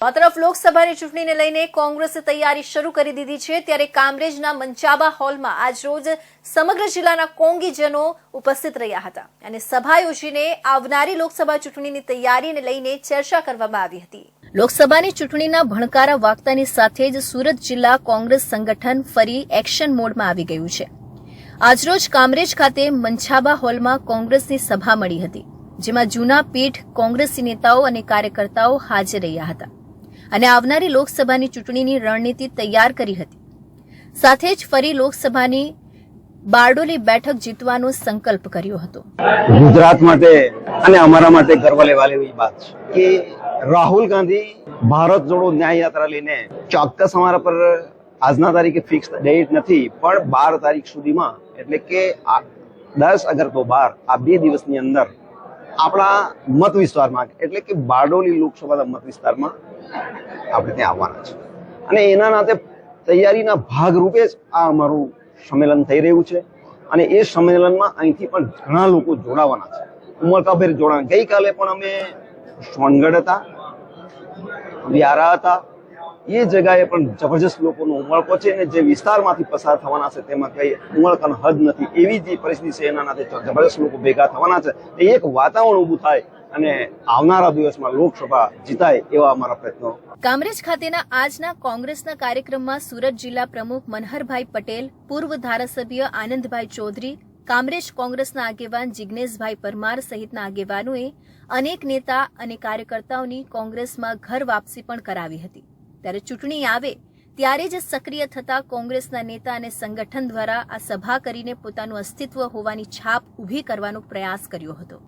આ તરફ લોકસભાની ચૂંટણીને લઈને કોંગ્રેસે તૈયારી શરૂ કરી દીધી છે, ત્યારે કામરેજના મંચાબા હોલમાં આજરોજ સમગ્ર જિલ્લાના કોંગીજનો ઉપસ્થિત રહ્યા હતા અને સભા યોજીને આવનારી લોકસભા ચૂંટણીની તૈયારીને લઈને ચર્ચા કરવામાં આવી હતી। લોકસભાની ચૂંટણીના ભણકારા વાગતાની સાથે જ સુરત જિલ્લા કોંગ્રેસ સંગઠન ફરી એક્શન મોડમાં આવી ગયું છે। આજરોજ કામરેજ ખાતે મંચાબા હોલમાં કોંગ્રેસની સભા મળી હતી, જેમાં જૂના પીઢ કોંગ્રેસી નેતાઓ અને કાર્યકર્તાઓ હાજર રહ્યા હતા અને આવનારી લોકસભાની ચૂંટણીની રણનીતિ તૈયાર કરી હતી। સાથે જ ફરી લોકસભાની બારડોલી બેઠક જીતવાનો સંકલ્પ કર્યો હતો। ગુજરાત માટે અને અમારા માટે ગર્વ લેવા જેવી વાત છે કે રાહુલ ગાંધી ભારત જોડો ન્યાય યાત્રા લઈને ચોક્કસ અમારા પર આજના તારીખે ફિક્સ ડેટ નથી, પણ 12 તારીખ સુધીમાં એટલે કે 10 અગર તો 12 આ 2 દિવસની અંદર આપણા મત વિસ્તારમાં એટલે કે બારડોલી લોકસભાના મત વિસ્તારમાં આપણે ત્યાં આવવાના છે અને એના નાતે તૈયારીના ભાગરૂપે જ આ અમારું સંમેલન થઈ રહ્યું છે અને એ સંમેલનમાં અહીંથી પણ ઘણા લોકો જોડાવાના છે, ઉમળકાભેર જોડાવાના। ગઈકાલે પણ અમે સોનગઢ હતા, વ્યારા હતા, એ જગ્યાએ પણ જબરજસ્ત લોકોનો ઉમળકો છે અને જે વિસ્તારમાંથી પસાર થવાના છે તેમાં કઈ ઉમળકાનો હદ નથી, એવી જે પરિસ્થિતિ છે એના નાતે જબરજસ્ત લોકો ભેગા થવાના છે। એક વાતાવરણ ઊભું થાય અને આવનારા દિવસમાં લોકસભા જીતાય એવા અમારા પ્રયત્નો। કામરેજ ખાતેના આજના કોંગ્રેસના કાર્યક્રમમાં સુરત જિલ્લા પ્રમુખ મનહરભાઈ પટેલ, પૂર્વ ધારાસભ્ય આનંદભાઈ ચૌધરી, કામરેજ કોંગ્રેસના આગેવાન જિગ્નેશભાઈ પરમાર સહિતના આગેવાનોએ અનેક નેતા અને કાર્યકર્તાઓની કોંગ્રેસમાં ઘર વાપસી પણ કરાવી હતી। ત્યારે ચૂંટણી આવે ત્યારે જ સક્રિય થતા કોંગ્રેસના નેતા અને સંગઠન દ્વારા આ સભા કરીને પોતાનું અસ્તિત્વ હોવાની છાપ ઊભી કરવાનો પ્રયાસ કર્યો હતો।